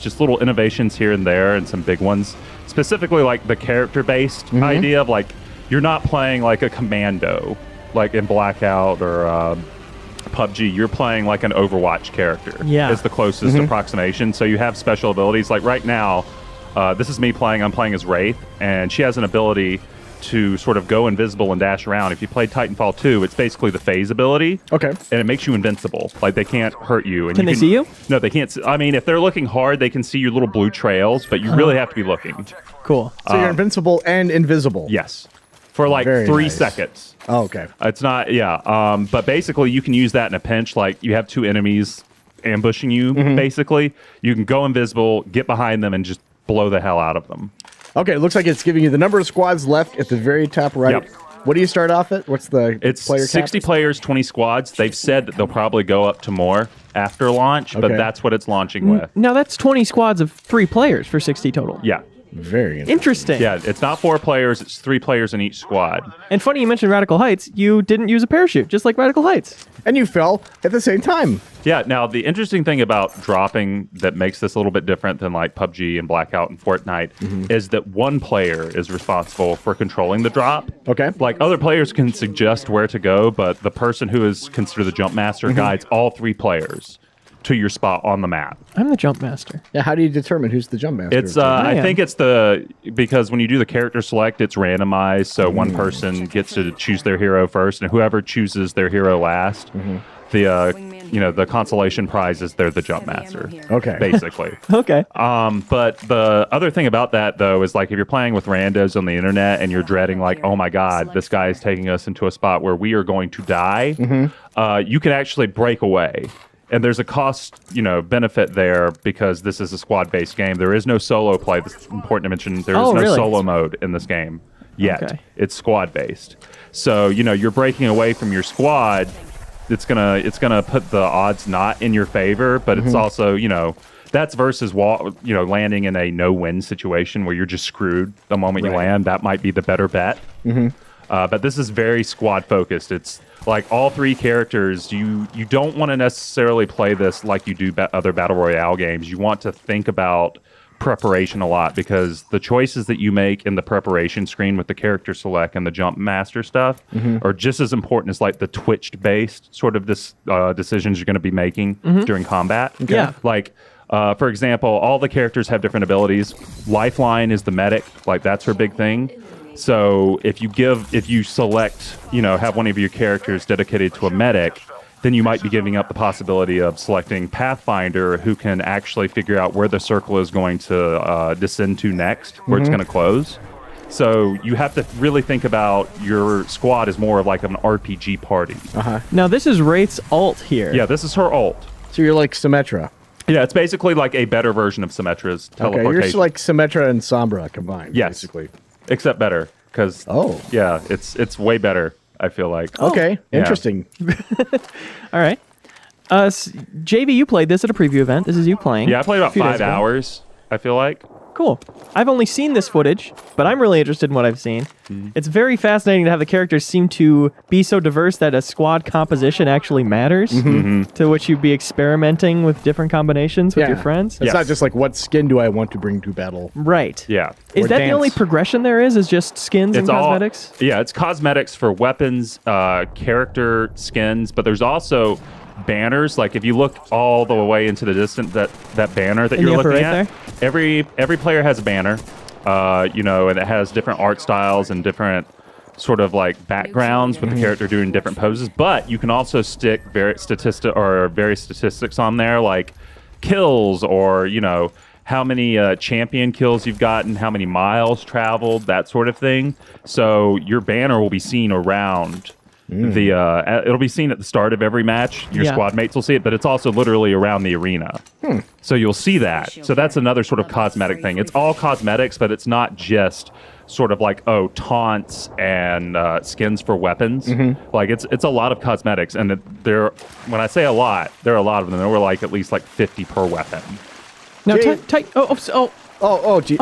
just little innovations here and there, and some big ones. Specifically, like the character-based idea of like you're not playing like a commando, like in Blackout or PUBG. You're playing like an Overwatch character. Yeah, is the closest approximation. So you have special abilities. Like right now, this is me playing. I'm playing as Wraith, and she has an ability to sort of go invisible and dash around. If you play Titanfall 2, it's basically the phase ability. Okay. And it makes you invincible. Like, they can't hurt you. And can they see you? No, they can't. I mean, if they're looking hard, they can see your little blue trails, but you really have to be looking. Cool. So you're invincible and invisible. Yes. For like Very 3 nice. seconds. Oh, okay. It's not, yeah. But basically, you can use that in a pinch. Like, you have 2 enemies ambushing you, basically. You can go invisible, get behind them, and just blow the hell out of them. Okay, it looks like it's giving you the number of squads left at the very top right. Yep. What do you start off at? What's the It's player 60 cap? players, 20 squads. They've said that they'll probably go up to more after launch, but Okay. that's what it's launching with. Now that's 20 squads of 3 players for 60 total. Yeah. Very Interesting. Yeah, it's not 4 players, it's 3 players in each squad. And funny you mentioned Radical Heights. You didn't use a parachute, just like Radical Heights. And you fell at the same time. Yeah, now the interesting thing about dropping that makes this a little bit different than like PUBG and Blackout and Fortnite is that one player is responsible for controlling the drop. Okay. Like other players can suggest where to go, but the person who is considered the jump master guides all 3 players to your spot on the map. I'm the jump master. Yeah, how do you determine who's the jump master? It's I think it's because when you do the character select, it's randomized, so one person gets to choose their hero first, and whoever chooses their hero last, the consolation prize is they're the jump master. Okay. Basically. Okay. But the other thing about that though is like if you're playing with randos on the internet and you're dreading like, oh my god, this guy is taking us into a spot where we are going to die, you can actually break away. And there's a cost, benefit there because this is a squad-based game. There is no solo play. This is important to mention. There is no really? solo mode in this game yet. Okay. It's squad-based. So, you're breaking away from your squad. It's gonna put the odds not in your favor, but it's also, that's versus landing in a no-win situation where you're just screwed the moment you land. That might be the better bet. But this is very squad-focused. It's like all 3 characters, you don't want to necessarily play this like you do other Battle Royale games. You want to think about preparation a lot because the choices that you make in the preparation screen with the character select and the jump master stuff are just as important as like the twitched-based sort of decisions you're going to be making during combat. Okay. Yeah. Like, for example, all the characters have different abilities. Lifeline is the medic. Like, that's her big thing. So if you select, have one of your characters dedicated to a medic, then you might be giving up the possibility of selecting Pathfinder, who can actually figure out where the circle is going to descend to next, where it's going to close. So you have to really think about your squad as more of like an RPG party. Now this is Wraith's ult here. Yeah, this is her ult. So you're like Symmetra. Yeah, it's basically like a better version of Symmetra's teleportation. Okay, you're like Symmetra and Sombra combined, Yes. basically. Except better, because yeah, it's way better, I feel like. Okay, Yeah. interesting. All right. JV, you played this at a preview event. This is you playing. Yeah, I played about a few days 5 ago. hours, I feel like. Cool. I've only seen this footage, but I'm really interested in what I've seen. It's very fascinating to have the characters seem to be so diverse that a squad composition actually matters, to which you'd be experimenting with different combinations with your friends. It's Yes. not just like, what skin do I want to bring to battle? Right. Yeah. Is Or that the only dance. progression there is just skins and It's all- cosmetics? Yeah, it's cosmetics for weapons, character skins, but there's also banners. Like if you look all the way into the distance, that banner that In the you're upper looking right at, every player has a banner, and it has different art styles and different sort of like backgrounds with the character doing different poses. But you can also stick various statistics on there, like kills or how many champion kills you've gotten, how many miles traveled, that sort of thing. So your banner will be seen around it'll be seen at the start of every match. Your squad mates will see it, but it's also literally around the arena. So you'll see that. So that's another sort of cosmetic thing. It's all cosmetics, but it's not just sort of like, taunts and skins for weapons. Like it's a lot of cosmetics, and when I say a lot, there are a lot of them. There were like at least like 50 per weapon. Now, Gee,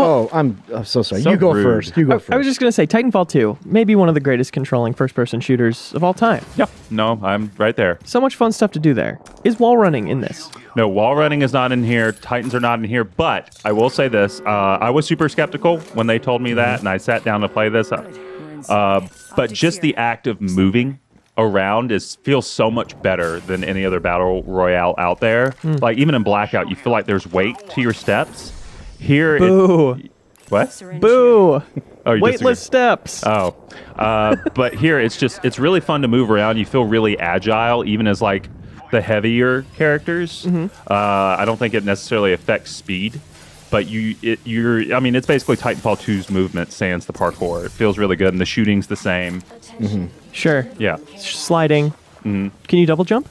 I'm so sorry. So you go rude. first. You go first. I was just going to say, Titanfall 2, maybe one of the greatest controlling first-person shooters of all time. Yeah, no, I'm right there. So much fun stuff to do there. Is wall running in this? No, wall running is not in here. Titans are not in here. But I will say this: I was super skeptical when they told me that, and I sat down to play this. But just the act of moving around feels so much better than any other battle royale out there. Like even in Blackout, you feel like there's weight to your steps. Here, Boo. What? Boo. Oh, you Weightless disagree? steps. Oh, but here it's really fun to move around. You feel really agile, even as like the heavier characters. I don't think it necessarily affects speed, but I mean, it's basically Titanfall 2's movement sans the parkour. It feels really good, and the shooting's the same. Sure. Yeah. Sliding. Can you double jump?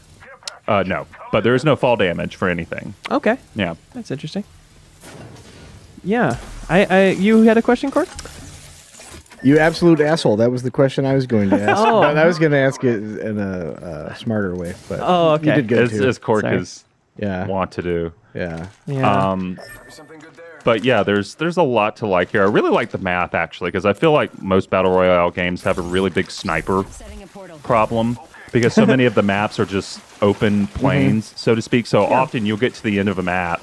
No, but there is no fall damage for anything. Okay. Yeah. That's interesting. Yeah. You had a question, Cork? You absolute asshole. That was the question I was going to ask. Oh. But I was going to ask it in a smarter way. But Oh, okay. you did good too. As Cork Sorry. is Yeah. want to do. Yeah. Yeah. But yeah, there's a lot to like here. I really like the math actually, because I feel like most battle royale games have a really big sniper problem, because so many of the maps are just open plains, so to speak. So often you'll get to the end of a map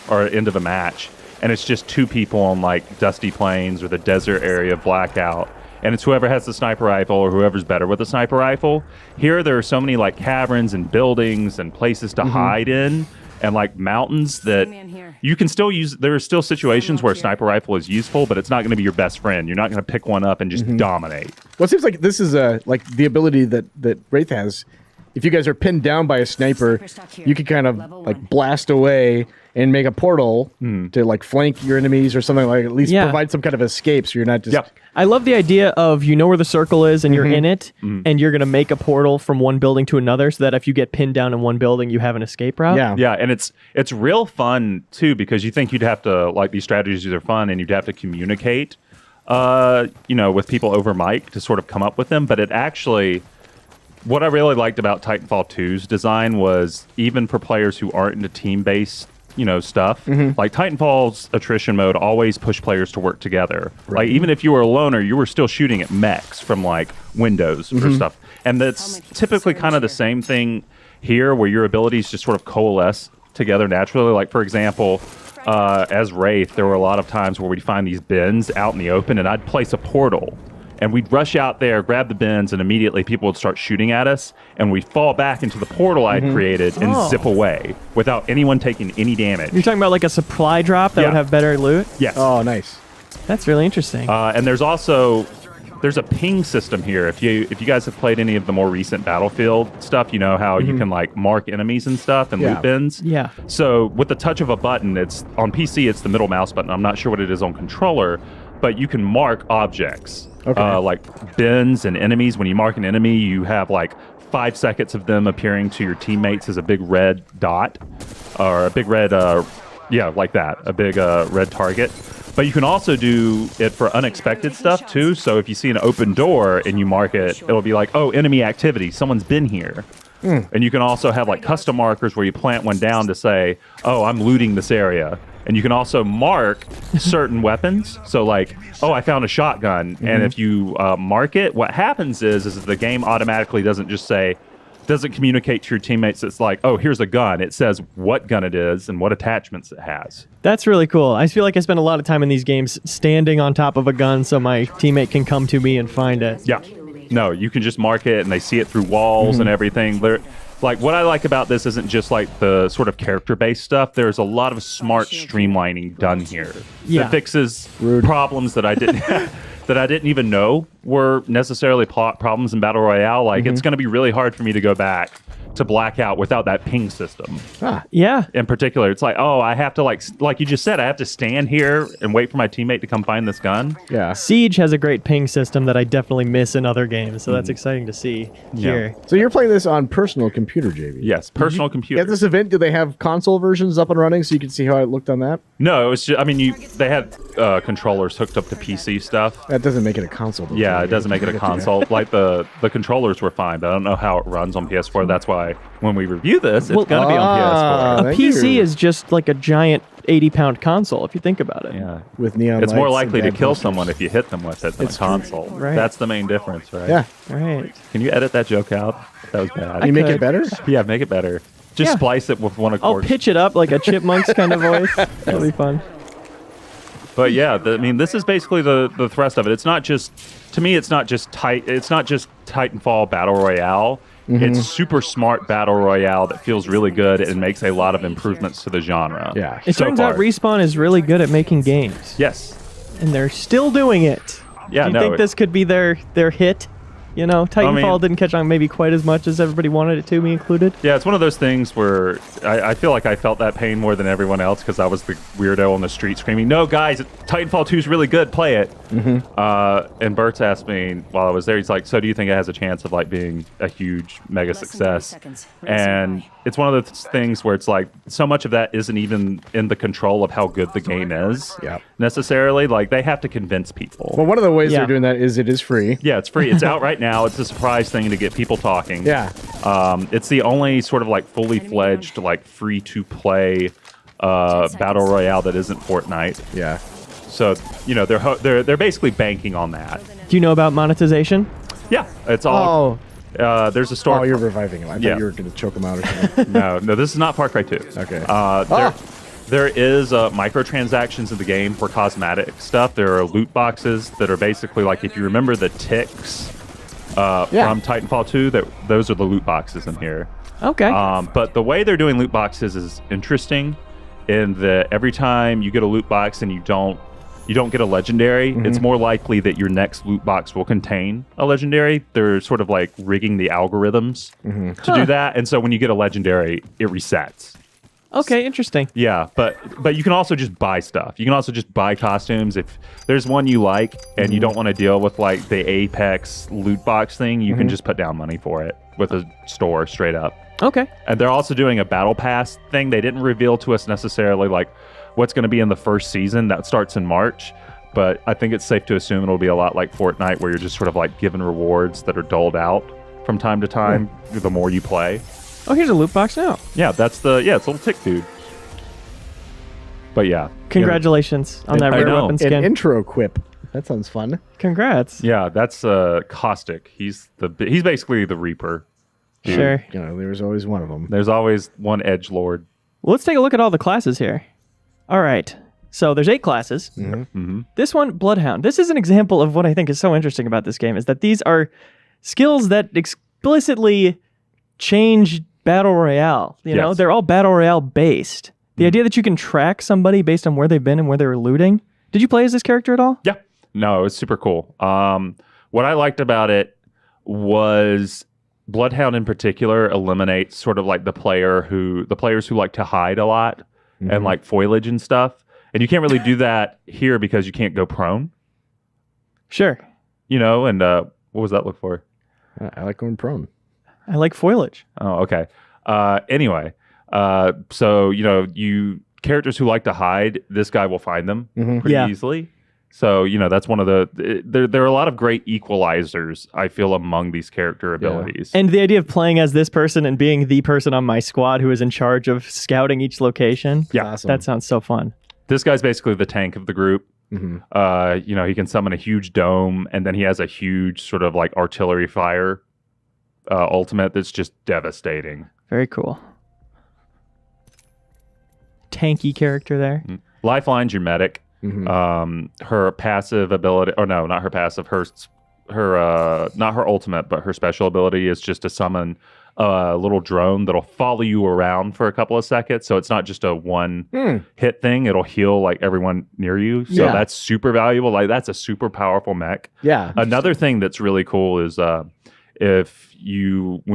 or end of a match, and it's just two people on like dusty plains or the desert area of Blackout, and it's whoever has the sniper rifle or whoever's better with the sniper rifle. Here there are so many like caverns and buildings and places to hide in, and like mountains that you can still use. There are still situations where a sniper rifle is useful, but it's not going to be your best friend. You're not going to pick one up and just dominate. Well, it seems like this is like the ability that Wraith has. If you guys are pinned down by a sniper, you can kind of like blast away and make a portal to like flank your enemies or something, like at least provide some kind of escape, so you're not just. Yep. I love the idea of you know where the circle is and you're in it, and you're going to make a portal from one building to another so that if you get pinned down in one building, you have an escape route. Yeah. Yeah, and it's real fun too, because you think you'd have to like these strategies are fun and you'd have to communicate, with people over mic to sort of come up with them. But it actually, what I really liked about Titanfall 2's design was even for players who aren't into team-based stuff. Like Titanfall's attrition mode always pushed players to work together. Like even if you were a loner, you were still shooting at mechs from like windows or stuff. And that's typically kind of the same thing here, where your abilities just sort of coalesce together naturally. Like for example, as Wraith, there were a lot of times where we'd find these bins out in the open, and I'd place a portal. And we'd rush out there, grab the bins, and immediately people would start shooting at us. And we'd fall back into the portal I'd created and zip away without anyone taking any damage. You're talking about like a supply drop that would have better loot? Yes. Oh, nice. That's really interesting. And there's a ping system here. If you guys have played any of the more recent Battlefield stuff, you know how you can like mark enemies and stuff and loot bins. Yeah. So with the touch of a button, it's on PC, it's the middle mouse button. I'm not sure what it is on controller, but you can mark objects. Like bins and enemies. When you mark an enemy, you have like 5 seconds of them appearing to your teammates as a big red dot, or a big red, like that, a big red target. But you can also do it for unexpected stuff too. So if you see an open door and you mark it, it'll be like, oh, enemy activity, someone's been here. And you can also have like custom markers where you plant one down to say, oh, I'm looting this area. And you can also mark certain weapons. So like, oh, I found a shotgun. And if you mark it, what happens is the game automatically doesn't communicate to your teammates. It's like, oh, here's a gun. It says what gun it is and what attachments it has. That's really cool. I feel like I spend a lot of time in these games standing on top of a gun so my teammate can come to me and find it. Yeah. No, you can just mark it and they see it through walls and everything. Like, what I like about this isn't just like the sort of character-based stuff. There's a lot of smart streamlining done here that fixes problems that I didn't even know were necessarily problems in Battle Royale. Like, it's going to be really hard for me to go back to Blackout without that ping system. Yeah. In particular, it's like, oh, I have to like you just said, I have to stand here and wait for my teammate to come find this gun. Yeah. Siege has a great ping system that I definitely miss in other games, so that's exciting to see here. So you're playing this on personal computer, JV? Yes, personal computer. At this event, do they have console versions up and running so you can see how it looked on that? No, it was just, I mean, they had controllers hooked up to PC stuff. That doesn't make it a console. Though, yeah, it doesn't make it a console. Like the controllers were fine, but I don't know how it runs on PS4. That's why when we review this, it's going to be on PS4. A Thank PC you. is just like a giant 80-pound console, if you think about it. Yeah. With neon It's more lights likely and to bad kill posters. someone if you hit them with it than a console. Right. That's the main difference, right? Yeah. Right. Can you edit that joke out? That was bad. Can you make could. it better? Yeah, make it better. Just Yeah. splice it with one I'll accord. pitch it up like a chipmunks kind of voice. That'll be fun. But yeah, I mean, this is basically the thrust of it. It's not just, to me, it's not just Titanfall Battle Royale. It's super smart Battle Royale that feels really good and makes a lot of improvements to the genre. Yeah. It so turns far. out Respawn is really good at making games, Yes. and they're still doing it. Yeah, Do you no, think this could be their hit? You know, Titanfall didn't catch on maybe quite as much as everybody wanted it to, me included. Yeah, it's one of those things where I feel like I felt that pain more than everyone else because I was the weirdo on the street screaming, "No, guys, Titanfall 2 is really good. Play it." And Bert's asked me while I was there, he's like, "So do you think it has a chance of like being a huge mega success?" And it's one of those things where it's like so much of that isn't even in the control of how good the game is necessarily. Like they have to convince people. Well, one of the ways Yeah. they're doing that is it is free. Yeah, it's free. It's out right now. It's a surprise thing to get people talking. Yeah. It's the only sort of like fully fledged, like free to play battle royale that isn't Fortnite. Yeah. So you know they're basically banking on that. Do you know about monetization? Yeah, it's all. There's a store. Oh, you're reviving him. I Yeah. thought you were going to choke him out or something. No, this is not Far Cry 2. Okay. There is microtransactions in the game for cosmetic stuff. There are loot boxes that are basically like if you remember the ticks from Titanfall 2, those are the loot boxes in here. Okay. But the way they're doing loot boxes is interesting in that every time you get a loot box and you don't get a legendary, it's more likely that your next loot box will contain a legendary. They're sort of like rigging the algorithms to do that. And so when you get a legendary, it resets. Okay, interesting. Yeah, but you can also just buy stuff. You can also just buy costumes. If there's one you like and you don't want to deal with like the Apex loot box thing, you can just put down money for it with a store straight up. Okay. And they're also doing a battle pass thing. They didn't reveal to us necessarily like what's going to be in the first season. That starts in March. But I think it's safe to assume it'll be a lot like Fortnite where you're just sort of like given rewards that are doled out from time to time the more you play. Oh, here's a loot box now. Yeah, it's a little tick dude. But yeah. Congratulations on that I rare know. weapon An skin. intro quip. That sounds fun. Congrats. Yeah, that's Caustic. He's basically the Reaper. Sure. You know, there's always one of them. There's always one edge lord. Well, let's take a look at all the classes here. All right. So there's 8 classes. This one, Bloodhound. This is an example of what I think is so interesting about this game is that these are skills that explicitly change Battle Royale. You know, Yes. they're all Battle Royale based. The idea that you can track somebody based on where they've been and where they were looting. Did you play as this character at all? Yeah. No, it's super cool. What I liked about it was Bloodhound in particular eliminates sort of like the players who like to hide a lot and like foliage and stuff. And you can't really do that here because you can't go prone. Sure. You know, and what was that look for? I like going prone. I like foliage. Oh, okay. Anyway, so you know, characters who like to hide, this guy will find them pretty Yeah. easily. So you know, that's one of there are a lot of great equalizers I feel among these character abilities. And the idea of playing as this person and being the person on my squad who is in charge of scouting each location. Yeah. Awesome. That sounds so fun. This guy's basically the tank of the group. You know, he can summon a huge dome, and then he has a huge sort of like artillery fire ultimate that's just devastating. Very cool. Tanky character there. Lifeline's your medic. Her passive ability, or no, not her passive. Her not her ultimate, but her special ability is just to summon a little drone that'll follow you around for a couple of seconds. So it's not just a one hit thing. It'll heal like everyone near you. So Yeah. that's super valuable. Like that's a super powerful mech. Yeah. Another thing that's really cool is when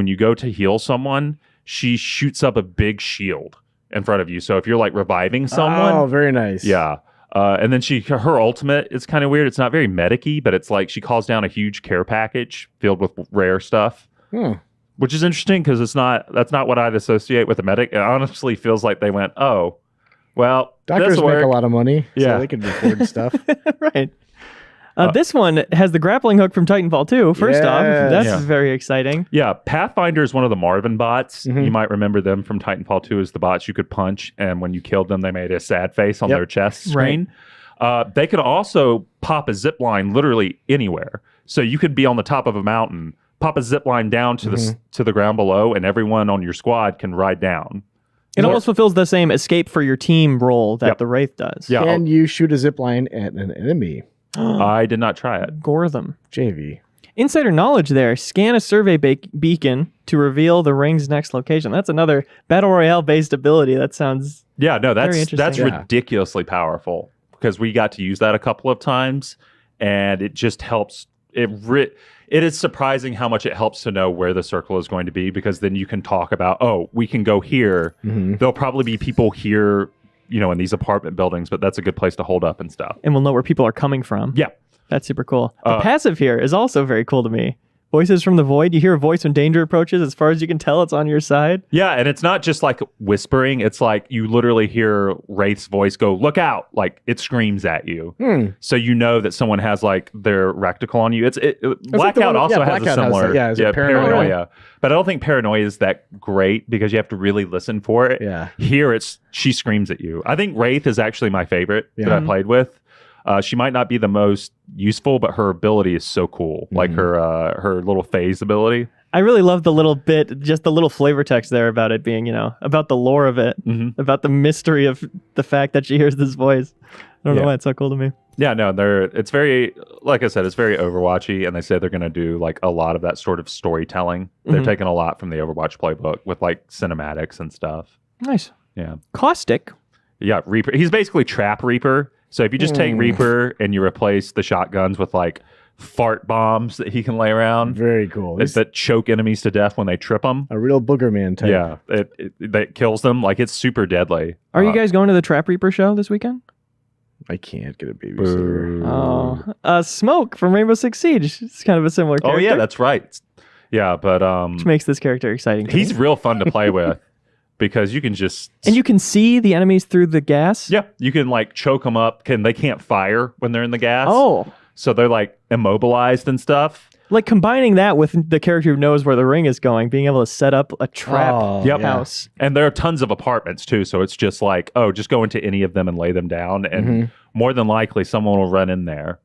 you go to heal someone, she shoots up a big shield in front of you. So if you're like reviving someone, Oh, very nice. yeah. And then her ultimate is kind of weird. It's not very medic-y, but it's like she calls down a huge care package filled with rare stuff, which is interesting because that's not what I'd associate with a medic. It honestly feels like they went, oh, well, Doctors this make a worked. lot of money. Yeah. So they can afford stuff. Right. This one has the grappling hook from Titanfall 2. First off, Yes. that's Yeah. very exciting. Yeah, Pathfinder is one of the Marvin bots. You might remember them from Titanfall 2 as the bots you could punch, and when you killed them, they made a sad face on their chest screen. They could also pop a zip line literally anywhere. So you could be on the top of a mountain, pop a zip line down to the ground below, and everyone on your squad can ride down. It almost fulfills the same escape for your team role that the Wraith does. Yeah. Can you shoot a zip line at an enemy? I did not try it. Gore them. JV. Insider knowledge there. Scan a survey beacon to reveal the ring's next location. That's another Battle Royale based ability. That sounds Yeah, no, very that's interesting. ridiculously powerful because we got to use that a couple of times, and it just helps. It is surprising how much it helps to know where the circle is going to be, because then you can talk about, oh, we can go here. There'll probably be people here, in these apartment buildings, but that's a good place to hold up and stuff. And we'll know where people are coming from. Yeah. That's super cool. The passive here is also very cool to me. Voices from the void. You hear a voice when danger approaches. As far as you can tell, it's on your side. Yeah, and it's not just like whispering. It's like you literally hear Wraith's voice go, look out. Like it screams at you. So you know that someone has like their rectical on you. Blackout also has a similar paranoia. But I don't think paranoia is that great because you have to really listen for it. Yeah. Here, she screams at you. I think Wraith is actually my favorite that I played with. She might not be the most useful, but her ability is so cool. Like her little phase ability. I really love the little bit, just the little flavor text there about it being, about the lore of it, about the mystery of the fact that she hears this voice. I don't know why it's so cool to me. Yeah, no, it's very, like I said, it's very Overwatchy, and they say they're going to do like a lot of that sort of storytelling. They're taking a lot from the Overwatch playbook with like cinematics and stuff. Nice. Yeah. Caustic. Yeah, Reaper. He's basically Trap Reaper. So if you just take Reaper and you replace the shotguns with like fart bombs that he can lay around. Very cool. That choke enemies to death when they trip them. A real booger man type. Yeah, that kills them. Like it's super deadly. Are you guys going to the Trap Reaper show this weekend? I can't get a babysitter. Oh, Smoke from Rainbow Six Siege. It's kind of a similar character. Oh yeah, that's right. Yeah, but which makes this character exciting. He's real fun to play with. Because you can just... And you can see the enemies through the gas? Yeah. You can like choke them up. They can't fire when they're in the gas. Oh. So they're like immobilized and stuff. Like combining that with the character who knows where the ring is going, being able to set up a trap house. And there are tons of apartments too. So it's just like, just go into any of them and lay them down. And more than likely someone will run in there.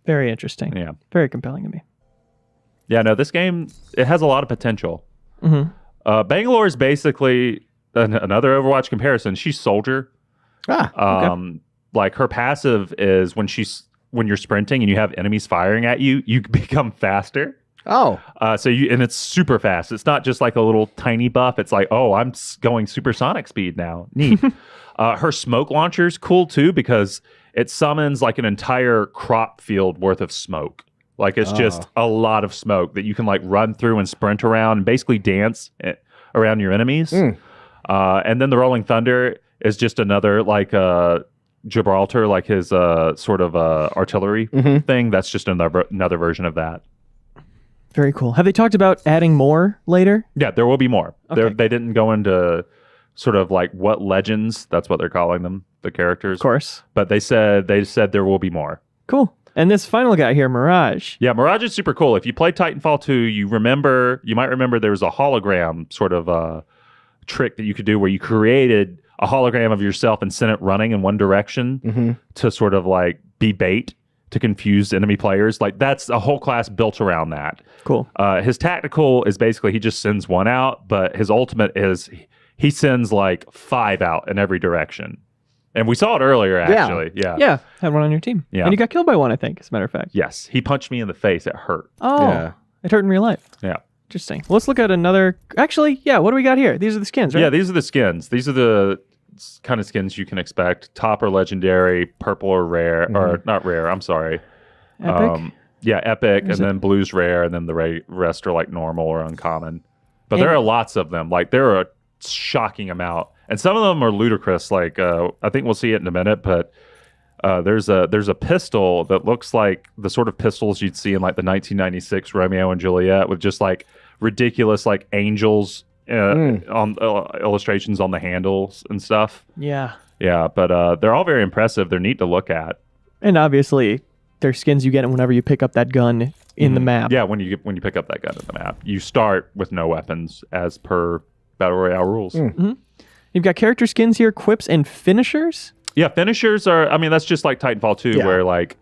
Very interesting. Yeah. Very compelling to me. Yeah, no, this game, it has a lot of potential. Bangalore is basically another Overwatch comparison. She's Soldier. Like her passive is when you're sprinting and you have enemies firing at you, you become faster. Oh. And it's super fast. It's not just like a little tiny buff. It's like, I'm going supersonic speed now. Neat. Her smoke launcher's cool too because it summons like an entire crop field worth of smoke. Like it's just a lot of smoke that you can like run through and sprint around and basically dance around your enemies. And then the Rolling Thunder is just another like Gibraltar, like his sort of artillery thing. That's just another version of that. Very cool. Have they talked about adding more later? Yeah, there will be more. Okay. They didn't go into sort of like what legends, that's what they're calling them, the characters. Of course. But they said there will be more. Cool. And this final guy here, Mirage. Yeah, Mirage is super cool. If you play Titanfall 2, you might remember there was a hologram sort of trick that you could do where you created a hologram of yourself and sent it running in one direction to sort of like be bait to confuse enemy players. Like that's a whole class built around that. Cool. His tactical is basically he just sends one out, but his ultimate is he sends like 5 out in every direction. And we saw it earlier, actually. Yeah. Had one on your team. Yeah. And you got killed by one, I think, as a matter of fact. Yes. He punched me in the face. It hurt. Oh. Yeah. It hurt in real life. Yeah. Interesting. Well, let's look at another. Actually, yeah. What do we got here? These are the skins, right? Yeah, these are the skins. These are the kind of skins you can expect. Top or legendary, purple or rare, or not rare. I'm sorry. Epic. Yeah, epic, and then blue's rare, and then the rest are like normal or uncommon. But there are lots of them. Like there are a shocking amount, and some of them are ludicrous. Like I think we'll see it in a minute, but there's a pistol that looks like the sort of pistols you'd see in like the 1996 Romeo and Juliet, with just like ridiculous like angels on illustrations on the handles and stuff. Yeah. Yeah, but they're all very impressive. They're neat to look at. And obviously, they're skins you get whenever you pick up that gun in the map. Yeah, when you pick up that gun in the map, you start with no weapons as per Battle Royale rules. You've got character skins here, quips, and finishers. Yeah, finishers are. I mean, that's just like Titanfall 2, where like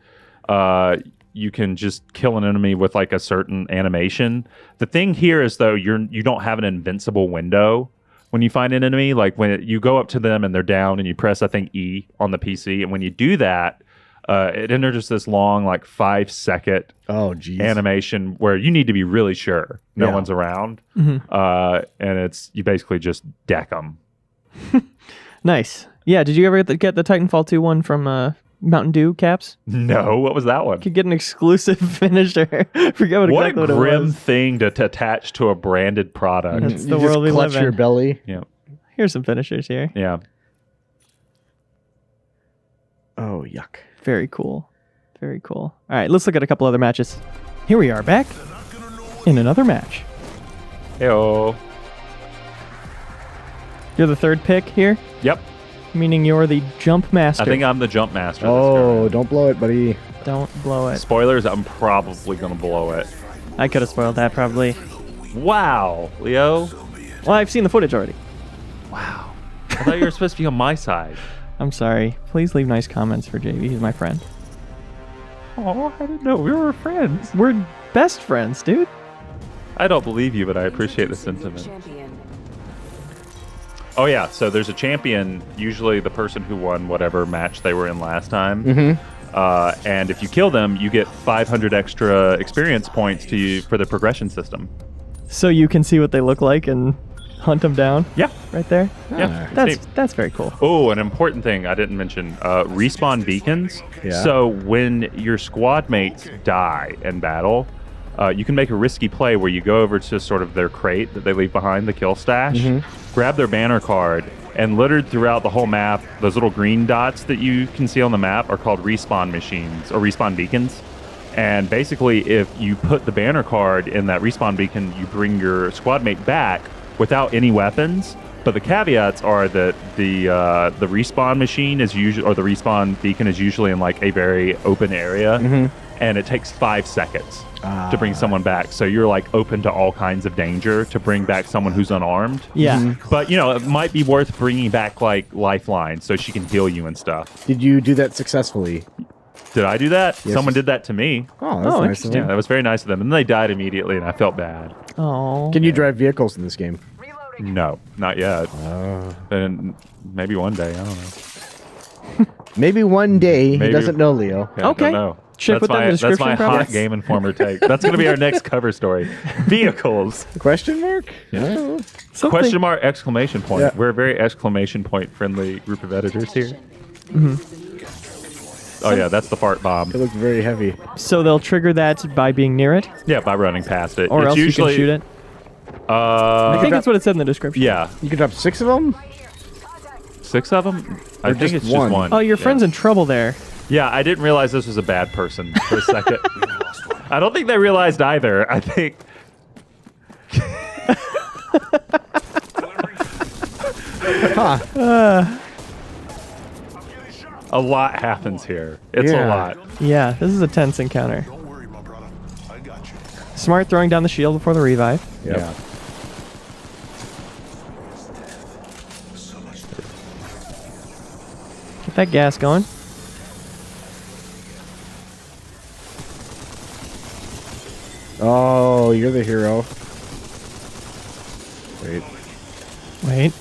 you can just kill an enemy with like a certain animation. The thing here is though you don't have an invincible window when you find an enemy. Like when you go up to them and they're down and you press I think E on the PC, and when you do that, it enters this long like 5-second animation where you need to be really sure no one's around, and it's you basically just deck them. Nice. Yeah. Did you ever get the Titanfall 2 one from Mountain Dew caps? No, what was that one? Could get an exclusive finisher. Forget what exactly what it grim was. thing to attach to a branded product. That's the world we clutch live in. your belly. Yeah. Here's some finishers here. Yeah. Oh, yuck. Very cool. Very cool. All right, let's look at a couple other matches. Here we are back in another match. Heyo. You're the third pick here, Yep. meaning you're the jump master. I think I'm the jump master. Oh, don't blow it, buddy. Don't blow it. Spoilers, I'm probably going to blow it. I could have spoiled that probably. Wow, Leo. Well, I've seen the footage already. Wow. I thought you were supposed to be on my side. I'm sorry. Please leave nice comments for JV. He's my friend. Oh, I didn't know we were friends. We're best friends, dude. I don't believe you, but I appreciate the sentiment. Oh, yeah. So there's a champion, usually the person who won whatever match they were in last time. And if you kill them, you get 500 extra experience points to you for the progression system. So you can see what they look like and hunt them down. Yeah. Right there. Yeah. That's very cool. Oh, an important thing I didn't mention, respawn beacons. Yeah. So when your squad mates die in battle, you can make a risky play where you go over to sort of their crate that they leave behind, the kill stash, grab their banner card, and littered throughout the whole map, those little green dots that you can see on the map are called respawn machines or respawn beacons. And basically, if you put the banner card in that respawn beacon, you bring your squad mate back without any weapons. But the caveats are that the respawn machine is usually, or the respawn beacon is usually in like a very open area, and it takes 5 seconds to bring someone back. So you're like open to all kinds of danger to bring back someone who's unarmed. Yeah. But you know, it might be worth bringing back like Lifeline so she can heal you and stuff. Did you do that successfully? Did I do that? Yes. Someone did that to me. Oh, that's nice of Yeah, them. that was very nice of them. And then they died immediately, and I felt bad. Oh. Can you drive vehicles in this game? No, not yet. And maybe one day. I don't know. Maybe one day. He Maybe. doesn't know, Leo. Yeah, Okay. I don't know. Should I put that in the That's description, my probably? hot Game Informer take. That's going to be our next cover story. Vehicles. Question mark? Yeah. Something- Question mark, exclamation point. Yeah. We're a very exclamation point friendly group of editors here. Oh, yeah, that's the fart bomb. It looked very heavy. So they'll trigger that by being near it, Yeah, by running past it. or It's else usually, you can shoot it. I think that's what it said in the description. Yeah, You can drop 6 of them? 6 of them? I think just it's one? just one. Oh, your Yeah. friend's in trouble there. Yeah, I didn't realize this was a bad person for a second. I don't think they realized either. I think. A lot happens here. It's a Yeah. lot. Yeah, this is a tense encounter. Don't worry, my brother. I got you. Smart throwing down the shield before the revive. Yep. Yeah. Get that gas going. Oh, you're the hero. Wait. Wait.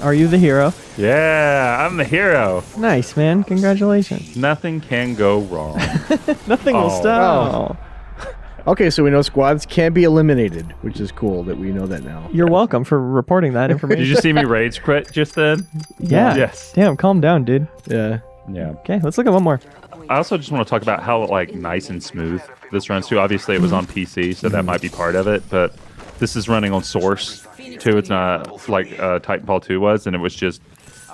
Are you the hero? Yeah, I'm the hero. Nice, man. Congratulations. Nothing can go wrong. Nothing will Oh. stop. Okay, so we know squads can be eliminated, which is cool that we know that now. You're welcome for reporting that Did information. you just see me rage quit just then? Yeah. Yes. Damn, calm down, dude. Yeah. Yeah. Okay, let's look at one more. I also just want to talk about how like nice and smooth this runs too. Obviously, it was on PC, so that might be part of it. But this is running on Source too. It's not like Titanfall 2 was, and it was just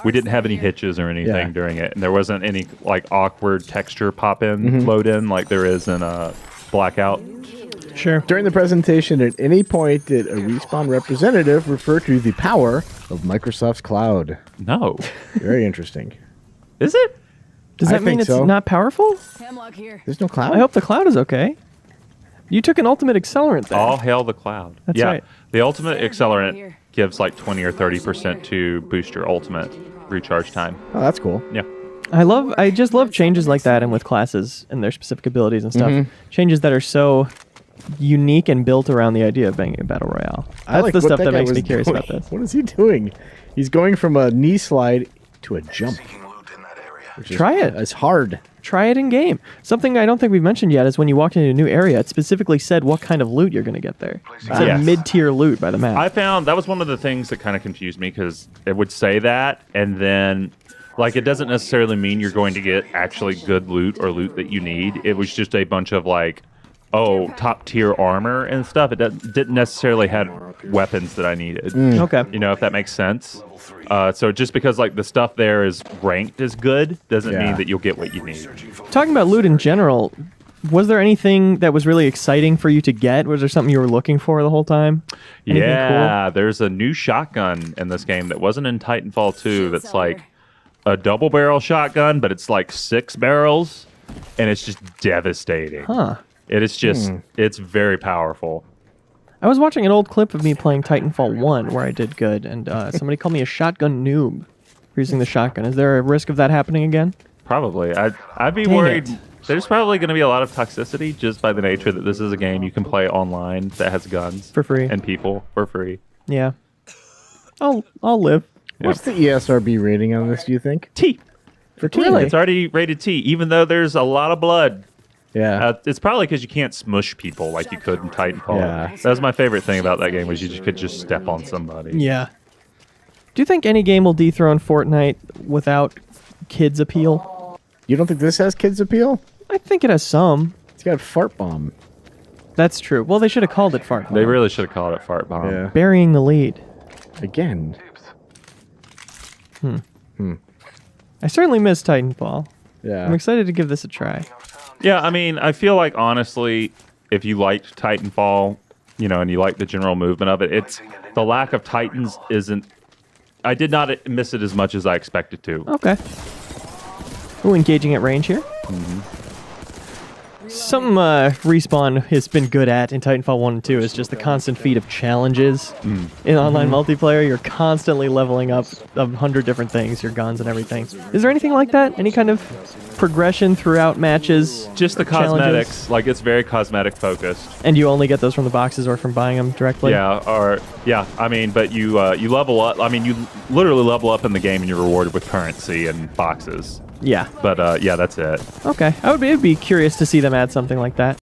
we didn't have any hitches or anything Yeah. during it, and there wasn't any like awkward texture pop in, load in like there is in Blackout. Sure. During the presentation, at any point did a Respawn representative refer to the power of Microsoft's cloud? No, Very interesting. is it? Does I that mean think it's so. not powerful? Hemlock here. There's no cloud? I hope the cloud is okay. You took an ultimate accelerant there. All hail the cloud. That's yeah, right. the ultimate accelerant Here. gives like 20 or 30% to boost your ultimate recharge time. Oh, that's cool. Yeah. I just love changes like that and with classes and their specific abilities and stuff. Changes that are so unique and built around the idea of being a battle royale. I That's like the what stuff that guy makes was me curious doing. about this. What is he doing? He's going from a knee slide to a jump. Seeking loot in that area. which is- Try it. It's hard. Try it in game. Something I don't think we've mentioned yet is when you walked into a new area, it specifically said what kind of loot you're going to get there. It said Yes. mid-tier loot by the map. I found that was one of the things that kind of confused me because it would say that, and then like it doesn't necessarily mean you're going to get actually good loot or loot that you need. It was just a bunch of like, oh, top tier armor and stuff. It didn't necessarily have weapons that I needed. Okay. You know, if that makes sense. So just because like the stuff there is ranked as good doesn't Yeah. mean that you'll get what you need. Talking about loot in general, was there anything that was really exciting for you to get? Was there something you were looking for the whole time? Anything Yeah, there's a new shotgun in this game that wasn't in Titanfall 2 that's like a double barrel shotgun, but it's like 6 barrels, and it's just devastating. Huh. It is just, it's very powerful. I was watching an old clip of me playing Titanfall 1 where I did good, and somebody called me a shotgun noob for using the shotgun. Is there a risk of that happening again? Probably. I'd be Dang worried. it. There's probably going to be a lot of toxicity just by the nature that this is a game you can play online that has guns. For free. And people for free. Yeah. I'll live. What's the E ESRB rating on this, do you think? T. For T? Really? It's already rated T, even though there's a lot of blood. Yeah. It's probably because you can't smush people like you could in Titanfall. Yeah. That was my favorite thing about that game was you just could just step on somebody. Yeah. Do you think any game will dethrone Fortnite without kids appeal? You don't think this has kids appeal? I think it has some. It's got fart bomb. That's true. Well, they should have called it Fart They Bomb. really should have called it Fart Bomb. Yeah. Burying the lead. Again. I certainly miss Titanfall. Yeah. I'm excited to give this a try. Yeah, I mean, I feel like honestly, if you liked Titanfall, you know, and you like the general movement of it, it's the lack of Titans isn't. I did not miss it as much as I expected to. Okay. Ooh, engaging at range here. Something Respawn has been good at in Titanfall 1 and 2 is just the constant feed of challenges. In online multiplayer, you're constantly leveling up 100 different things, your guns and everything. Is there anything like that? Any kind of progression throughout matches? Just the challenges? cosmetics, like it's very cosmetic focused. And you only get those from the boxes or from buying them directly? I mean, but you level up. I mean, you literally level up in the game and you're rewarded with currency and boxes. Yeah. But yeah, that's it. Okay. I'd be curious to see them add something like that.